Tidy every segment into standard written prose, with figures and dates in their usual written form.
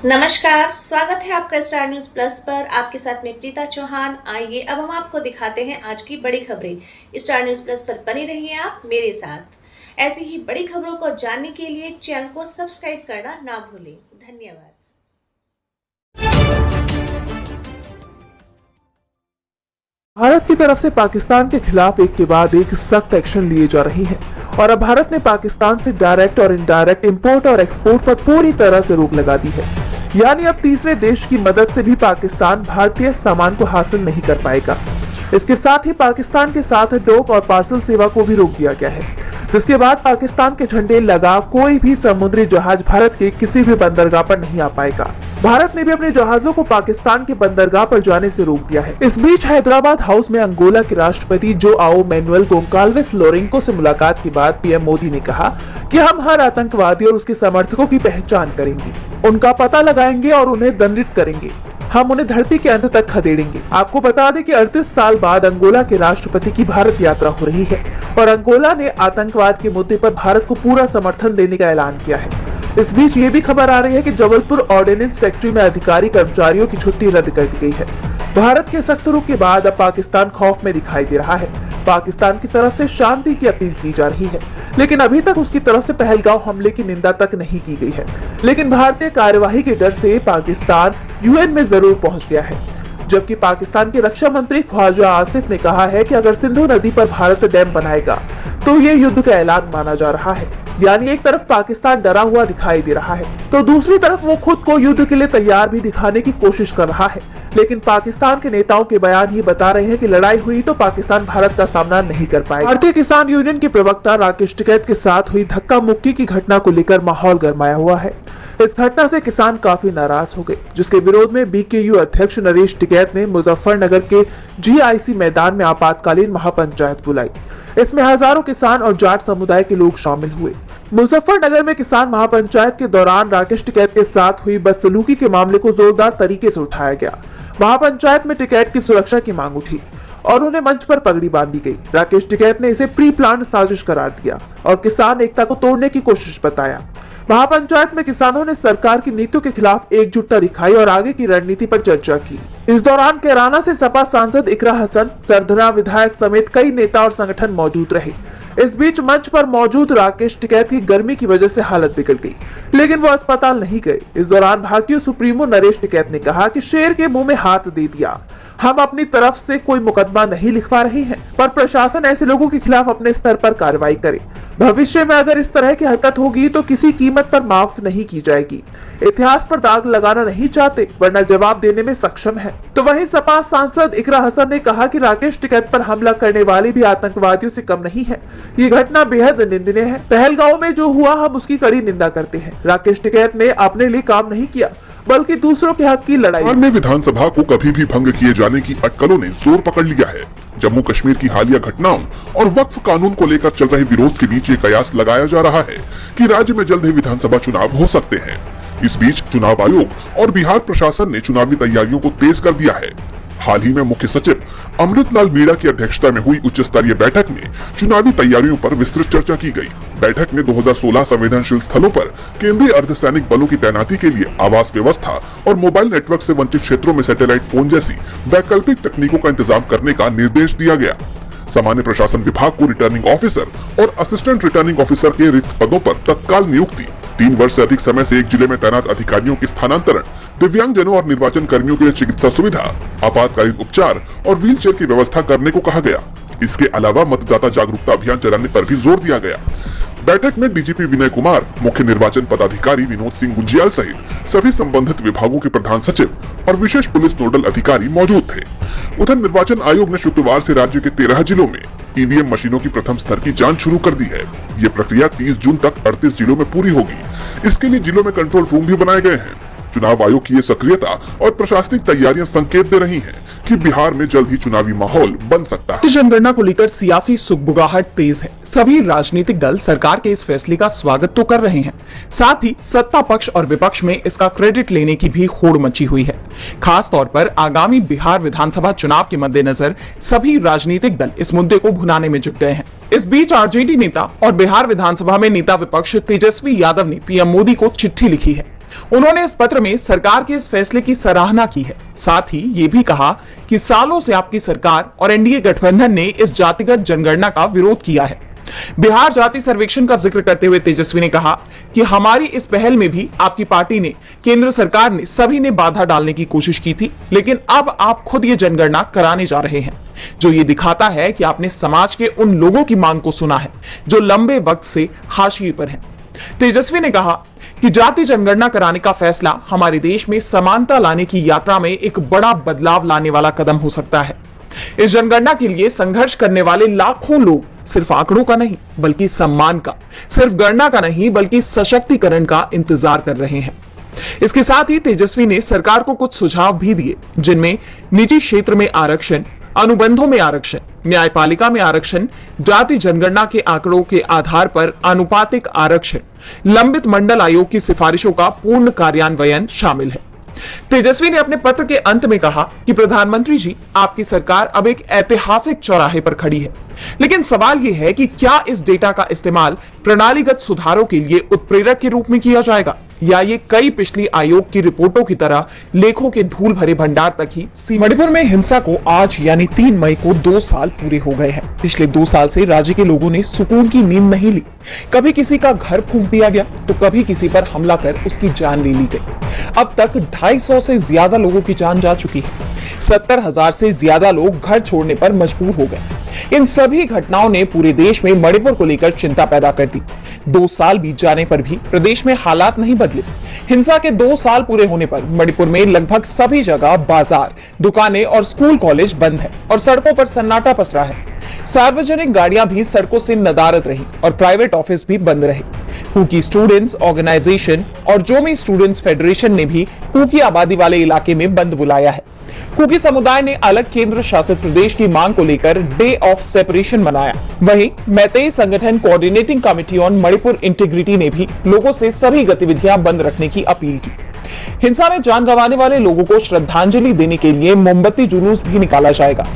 नमस्कार, स्वागत है आपका स्टार न्यूज प्लस पर। आपके साथ में प्रीता चौहान। आइए अब हम आपको दिखाते हैं आज की बड़ी खबरें। स्टार न्यूज प्लस पर बने रहिए आप मेरे साथ। ऐसी ही बड़ी खबरों को जानने के लिए चैनल को सब्सक्राइब करना ना भूलें। धन्यवाद। भारत की तरफ से पाकिस्तान के खिलाफ एक के बाद एक सख्त एक्शन लिए जा रहे हैं और अब भारत ने पाकिस्तान से डायरेक्ट और इनडायरेक्ट इंपोर्ट और एक्सपोर्ट पर पूरी तरह से रोक लगा दी है। यानी अब तीसरे देश की मदद से भी पाकिस्तान भारतीय सामान को हासिल नहीं कर पाएगा। इसके साथ ही पाकिस्तान के साथ डोक और पार्सल सेवा को भी रोक दिया गया है, जिसके बाद पाकिस्तान के झंडे लगा कोई भी समुद्री जहाज भारत के किसी भी बंदरगाह पर नहीं आ पाएगा। भारत ने भी अपने जहाजों को पाकिस्तान के बंदरगाह पर जाने से रोक दिया है। इस बीच हैदराबाद हाउस में अंगोला के राष्ट्रपति जोआओ मैनुएल गोंकाल्वेस लोरेंको से मुलाकात के बाद पीएम मोदी ने कहा कि हम हर आतंकवादी और उसके समर्थकों की पहचान करेंगे, उनका पता लगाएंगे और उन्हें दंडित करेंगे। हम उन्हें धरती के अंत तक खदेड़ेंगे। आपको बता दें कि 38 साल बाद अंगोला के राष्ट्रपति की भारत यात्रा हो रही है और अंगोला ने आतंकवाद के मुद्दे पर भारत को पूरा समर्थन देने का ऐलान किया है। इस बीच ये भी खबर आ रही है कि जबलपुर ऑर्डिनेंस फैक्ट्री में अधिकारी कर्मचारियों की छुट्टी रद्द कर दी गई है। भारत के सख्त रुख के बाद अब पाकिस्तान खौफ में दिखाई दे रहा है। पाकिस्तान की तरफ से शांति की अपील की जा रही है, लेकिन अभी तक उसकी तरफ से पहलगांव हमले की निंदा तक नहीं की गई है। लेकिन भारतीय कार्यवाही के डर से पाकिस्तान यूएन में जरूर पहुंच गया है, जबकि पाकिस्तान के रक्षा मंत्री ख्वाजा आसिफ ने कहा है कि अगर सिंधु नदी पर भारत डैम बनाएगा तो ये युद्ध का ऐलान माना जा रहा है। यानी एक तरफ पाकिस्तान डरा हुआ दिखाई दे रहा है तो दूसरी तरफ वो खुद को युद्ध के लिए तैयार भी दिखाने की कोशिश कर रहा है। लेकिन पाकिस्तान के नेताओं के बयान ही बता रहे हैं कि लड़ाई हुई तो पाकिस्तान भारत का सामना नहीं कर पाएगा। भारतीय किसान यूनियन के प्रवक्ता राकेश टिकैत के साथ हुई धक्का मुक्की की घटना को लेकर माहौल गरमाया हुआ है। इस घटना से किसान काफी नाराज हो गए, जिसके विरोध में बीकेयू अध्यक्ष नरेश टिकैत ने मुजफ्फरनगर के जीआईसी मैदान में आपातकालीन महापंचायत बुलाई। इसमें हजारों किसान और जाट समुदाय के लोग शामिल हुए। मुजफ्फरनगर में किसान महापंचायत के दौरान राकेश टिकैत के साथ हुई बदसलूकी के मामले को जोरदार तरीके से उठाया गया। महापंचायत में टिकैत की सुरक्षा की मांग उठी और उन्हें मंच पर पगड़ी बांधी गई। राकेश टिकैत ने इसे प्री प्लान साजिश करार दिया और किसान एकता को तोड़ने की कोशिश बताया। महापंचायत में किसानों ने सरकार की नीतियों के खिलाफ एकजुटता दिखाई और आगे की रणनीति पर चर्चा की। इस दौरान कैराना से सपा सांसद इकरा हसन, सरधना विधायक समेत कई नेता और संगठन मौजूद रहे। इस बीच मंच पर मौजूद राकेश टिकैत की गर्मी की वजह से हालत बिगड़ गई, लेकिन वो अस्पताल नहीं गए। इस दौरान भारतीय सुप्रीमो नरेश टिकैत ने कहा कि शेर के मुंह में हाथ दे दिया। हम अपनी तरफ से कोई मुकदमा नहीं लिखवा रहे हैं, पर प्रशासन ऐसे लोगों के खिलाफ अपने स्तर पर कार्रवाई करे। भविष्य में अगर इस तरह की हरकत होगी तो किसी कीमत पर माफ नहीं की जाएगी। इतिहास पर दाग लगाना नहीं चाहते, वरना जवाब देने में सक्षम है। तो वहीं सपा सांसद इकरा हसन ने कहा कि राकेश टिकैत पर हमला करने वाले भी आतंकवादियों से कम नहीं है। ये घटना बेहद निंदनीय है। पहलगांव में जो हुआ हम उसकी कड़ी निंदा करते हैं। राकेश टिकैत ने अपने लिए काम नहीं किया, बल्कि दूसरों के हक की लड़ाई। बिहार में विधानसभा को कभी भी भंग किए जाने की अटकलों ने जोर पकड़ लिया है। जम्मू कश्मीर की हालिया घटनाओं और वक्फ कानून को लेकर चल रहे विरोध के बीच ये कयास लगाया जा रहा है कि राज्य में जल्द ही विधानसभा चुनाव हो सकते हैं। इस बीच चुनाव आयोग और बिहार प्रशासन ने चुनावी तैयारियों को तेज कर दिया है। हाल ही में मुख्य सचिव अमृतलाल मीणा की अध्यक्षता में हुई उच्च स्तरीय बैठक में चुनावी तैयारियों पर विस्तृत चर्चा की गई। बैठक में 2016 संवेदनशील स्थलों पर केंद्रीय अर्धसैनिक बलों की तैनाती के लिए आवास व्यवस्था और मोबाइल नेटवर्क से वंचित क्षेत्रों में सैटेलाइट फोन जैसी वैकल्पिक तकनीकों का इंतजाम करने का निर्देश दिया गया। सामान्य प्रशासन विभाग को रिटर्निंग ऑफिसर और असिस्टेंट रिटर्निंग ऑफिसर के रिक्त पदों पर तत्काल नियुक्ति, 3 वर्ष से अधिक समय से एक जिले में तैनात अधिकारियों के स्थानांतरण, दिव्यांगजनों और निर्वाचन कर्मियों के लिए चिकित्सा सुविधा, आपातकालीन उपचार और व्हील चेयर की व्यवस्था करने को कहा गया। इसके अलावा मतदाता जागरूकता अभियान चलाने पर भी जोर दिया गया। बैठक में डीजीपी विनय कुमार, मुख्य निर्वाचन पदाधिकारी विनोद सिंह गुंजियाल सहित सभी संबंधित विभागों के प्रधान सचिव और विशेष पुलिस नोडल अधिकारी मौजूद थे। उधर निर्वाचन आयोग ने शुक्रवार से राज्य के 13 जिलों में ईवीएम मशीनों की प्रथम स्तर की जांच शुरू कर दी है। ये प्रक्रिया 30 जून तक 38 जिलों में पूरी होगी। इसके लिए जिलों में कंट्रोल रूम भी बनाए गए हैं। चुनाव आयोग की ये सक्रियता और प्रशासनिक तैयारियां संकेत दे रही हैं कि बिहार में जल्द ही चुनावी माहौल बन सकता है। जनगणना को लेकर सियासी सुगबुगाहट तेज है। सभी राजनीतिक दल सरकार के इस फैसले का स्वागत तो कर रहे हैं, साथ ही सत्ता पक्ष और विपक्ष में इसका क्रेडिट लेने की भी होड़ मची हुई है। खास तौर पर आगामी बिहार विधानसभा चुनाव के मद्देनजर सभी राजनीतिक दल इस मुद्दे को भुनाने में जुट गए हैं। इस बीच आरजेडी नेता और बिहार विधानसभा में नेता विपक्ष तेजस्वी यादव ने पीएम मोदी को चिट्ठी लिखी है। उन्होंने इस पत्र में सरकार के इस फैसले की सराहना की है। साथ ही ये भी कहा कि सालों से आपकी सरकार और एनडीए गठबंधन ने इस जातिगत जनगणना का विरोध किया है। बिहार जाति सर्वेक्षण का जिक्र करते हुए तेजस्वी ने कहा कि हमारी इस पहल में भी आपकी पार्टी ने, केंद्र सरकार ने, सभी ने बाधा डालने की कोशिश की थी, लेकिन अब आप खुद ये जनगणना कराने जा रहे हैं, जो ये दिखाता है कि आपने समाज के उन लोगों की मांग को सुना है जो लंबे वक्त से हाशिए पर हैं। तेजस्वी ने कहा कि जाति जनगणना कराने का फैसला हमारे देश में समानता लाने की यात्रा में एक बड़ा बदलाव लाने वाला कदम हो सकता है। इस जनगणना के लिए संघर्ष करने वाले लाखों लोग सिर्फ आंकड़ों का नहीं बल्कि सम्मान का, सिर्फ गणना का नहीं बल्कि सशक्तिकरण का इंतजार कर रहे हैं। इसके साथ ही तेजस्वी ने सरकार को कुछ सुझाव भी दिए, जिनमें निजी क्षेत्र में आरक्षण, अनुबंधों में आरक्षण, न्यायपालिका में आरक्षण, जाति जनगणना के आंकड़ों के आधार पर आनुपातिक आरक्षण, लंबित मंडल आयोग की सिफारिशों का पूर्ण कार्यान्वयन शामिल है। तेजस्वी ने अपने पत्र के अंत में कहा कि प्रधानमंत्री जी, आपकी सरकार अब एक ऐतिहासिक चौराहे पर खड़ी है, लेकिन सवाल यह है कि क्या इस डेटा का इस्तेमाल प्रणालीगत सुधारों के लिए उत्प्रेरक के रूप में किया जाएगा, या ये कई पिछली आयोग की रिपोर्टों की तरह लेखों के धूल भरे भंडार तक ही। मणिपुर में हिंसा को आज यानी 3 मई को 2 साल पूरे हो गए हैं। पिछले 2 साल से राज्य के लोगों ने सुकून की नींद नहीं ली। कभी किसी का घर फूंक दिया गया तो कभी किसी पर हमला कर उसकी जान ले ली गई। अब तक 250 से ज्यादा लोगों की जान जा चुकी है। 70,000 से ज्यादा लोग घर छोड़ने पर मजबूर हो गए। इन सभी घटनाओं ने पूरे देश में मणिपुर को लेकर चिंता पैदा कर दी। 2 साल बीत जाने पर भी प्रदेश में हालात नहीं बदले। हिंसा के 2 साल पूरे होने पर मणिपुर में लगभग सभी जगह बाजार, दुकानें और स्कूल कॉलेज बंद है और सड़कों पर सन्नाटा पसरा है। सार्वजनिक गाड़ियां भी सड़कों से नदारद रही और प्राइवेट ऑफिस भी बंद रहे। कुकी स्टूडेंट्स ऑर्गेनाइजेशन और जोमी स्टूडेंट्स फेडरेशन ने भी कुकी आबादी वाले इलाके में बंद बुलाया है। कुकी समुदाय ने अलग केंद्र शासित प्रदेश की मांग को लेकर डे ऑफ सेपरेशन मनाया। वहीं मैतेई संगठन coordinating committee on Manipur integrity ने भी लोगों से सभी गतिविधियां बंद रखने की अपील की। हिंसा में जान गंवाने वाले लोगों को श्रद्धांजलि देने के लिए मोमबत्ती जुलूस भी निकाला जाएगा।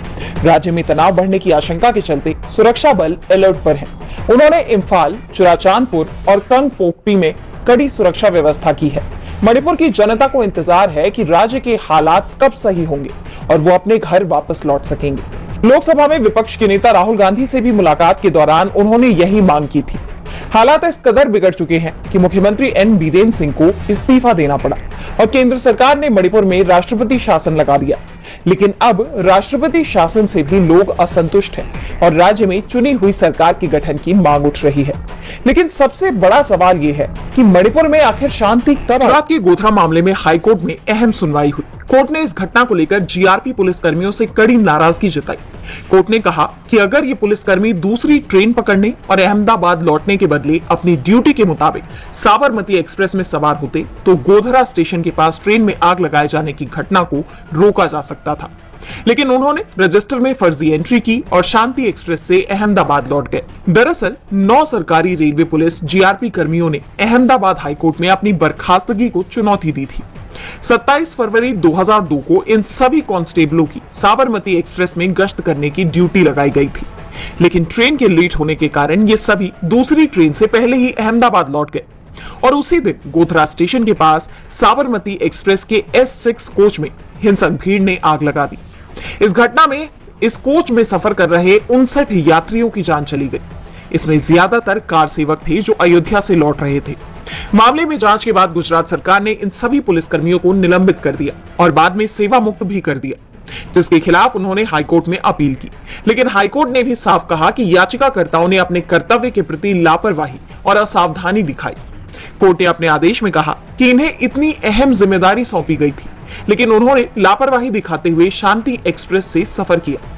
राज्य में तनाव बढ़ने की आशंका के चलते सुरक्षा बल अलर्ट पर हैं। उन्होंने इम्फाल, चुराचांदपुर और कंगपोकपी में कड़ी सुरक्षा व्यवस्था की है। मणिपुर की जनता को इंतजार है कि राज्य के हालात कब सही होंगे और वो अपने घर वापस लौट सकेंगे। लोकसभा में विपक्ष के नेता राहुल गांधी से भी मुलाकात के दौरान उन्होंने यही मांग की थी। हालात इस कदर बिगड़ चुके हैं कि मुख्यमंत्री एन बीरेन्द्र सिंह को इस्तीफा देना पड़ा और केंद्र सरकार ने मणिपुर में राष्ट्रपति शासन लगा दिया। लेकिन अब राष्ट्रपति शासन से भी लोग असंतुष्ट हैं और राज्य में चुनी हुई सरकार के गठन की मांग उठ रही है। लेकिन सबसे बड़ा सवाल यह है कि मणिपुर में आखिर शांति कब आए? के गोधरा मामले में हाईकोर्ट में अहम सुनवाई हुई। कोर्ट ने इस घटना को लेकर जीआरपी पुलिसकर्मियों से कड़ी नाराजगी जताई। कोर्ट ने कहा कि अगर ये पुलिसकर्मी दूसरी ट्रेन पकड़ने और अहमदाबाद लौटने के बदले अपनी ड्यूटी के मुताबिक साबरमती एक्सप्रेस में सवार होते तो गोधरा स्टेशन के पास ट्रेन में आग लगाए जाने की घटना को रोका जा सकता था। लेकिन उन्होंने रजिस्टर में फर्जी एंट्री की और शांति एक्सप्रेस से अहमदाबाद लौट गए। दरअसल 9 सरकारी रेलवे पुलिस जीआरपी कर्मियों ने अहमदाबाद हाईकोर्ट में अपनी बर्खास्तगी को चुनौती दी थी। 27 फरवरी 2002 को इन सभी कांस्टेबलों की साबरमती एक्सप्रेस में गश्त करने की ड्यूटी लगाई गई थी, लेकिन ट्रेन के लेट होने के कारण ये सभी दूसरी ट्रेन से पहले ही अहमदाबाद लौट गए और उसी दिन गोधरा स्टेशन के पास साबरमती एक्सप्रेस के S6 कोच में हिंसक भीड़ ने आग लगा दी। इस घटना में इस कोच में सफर कर रहे 59 यात्रियों की जान चली गई। इसमें ज्यादातर कार सेवक थे जो अयोध्या से लौट रहे थे। मामले में जांच के बाद गुजरात सरकार ने इन सभी पुलिसकर्मियों को निलंबित कर दिया और बाद में सेवा मुक्त भी कर दिया, जिसके खिलाफ उन्होंने हाईकोर्ट में अपील की। लेकिन हाईकोर्ट ने भी साफ कहा कि याचिकाकर्ताओं ने अपने कर्तव्य के प्रति लापरवाही और असावधानी दिखाई। कोर्ट ने अपने आदेश में कहा कि इन्हें इतनी अहम जिम्मेदारी सौंपी गई थी, लेकिन उन्होंने लापरवाही दिखाते हुए शांति एक्सप्रेस से सफर किया।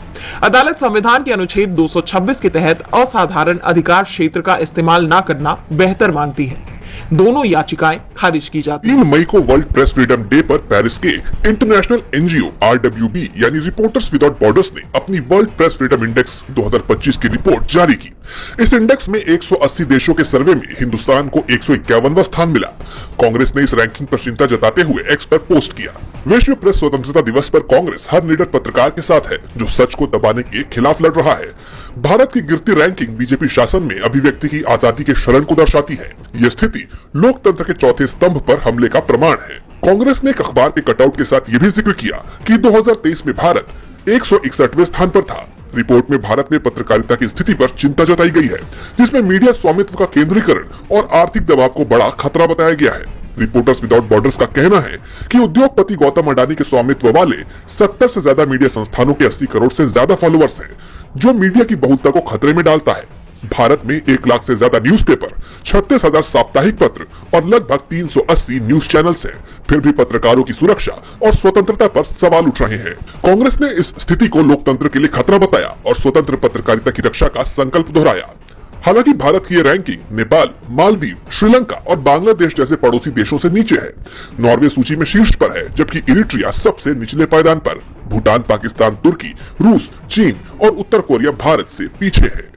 अदालत संविधान के अनुच्छेद 226 के तहत असाधारण अधिकार क्षेत्र का इस्तेमाल न करना बेहतर मानती है। दोनों याचिकाएं खारिज की जाती 3 मई को वर्ल्ड प्रेस फ्रीडम डे पर पेरिस के इंटरनेशनल एनजीओ RWB यानी रिपोर्टर्स विदाउट बॉर्डर्स ने अपनी वर्ल्ड प्रेस फ्रीडम इंडेक्स 2025 की रिपोर्ट जारी की। इस इंडेक्स में 180 देशों के सर्वे में हिंदुस्तान को 151वां स्थान मिला। कांग्रेस ने इस रैंकिंग पर चिंता जताते हुए एक्स पर पोस्ट किया। विश्व प्रेस स्वतंत्रता दिवस पर कांग्रेस हर निडर पत्रकार के साथ है जो सच को दबाने के खिलाफ लड़ रहा है। भारत की गिरती रैंकिंग बीजेपी शासन में अभिव्यक्ति की आजादी के क्षरण को दर्शाती है। ये स्थिति लोकतंत्र के चौथे स्तंभ पर हमले का प्रमाण है। कांग्रेस ने एक अखबार के कटआउट के साथ ये भी जिक्र किया कि 2023 में भारत 161वें स्थान पर था। रिपोर्ट में भारत में पत्रकारिता की स्थिति पर चिंता जताई गई है, जिसमें मीडिया स्वामित्व का केंद्रीकरण और आर्थिक दबाव को बड़ा खतरा बताया गया है। रिपोर्टर्स विदाउट बॉर्डर्स का कहना है कि उद्योगपति गौतम अडानी के स्वामित्व वाले 70 से ज्यादा मीडिया संस्थानों के 80 करोड़ से ज्यादा फॉलोअर्स हैं, जो मीडिया की बहुलता को खतरे में डालता है। भारत में 1 लाख से ज्यादा न्यूज़पेपर, 36,000 साप्ताहिक पत्र और लगभग 380 न्यूज चैनल्स हैं। फिर भी पत्रकारों की सुरक्षा और स्वतंत्रता पर सवाल उठ रहे हैं। कांग्रेस ने इस स्थिति को लोकतंत्र के लिए खतरा बताया और स्वतंत्र पत्रकारिता की रक्षा का संकल्प दोहराया। हालांकि भारत की यह रैंकिंग नेपाल, मालदीव, श्रीलंका और बांग्लादेश जैसे पड़ोसी देशों से नीचे है। नॉर्वे सूची में शीर्ष पर है, जबकि इरिट्रिया सबसे निचले पायदान पर। भूटान, पाकिस्तान, तुर्की, रूस, चीन और उत्तर कोरिया भारत से पीछे है।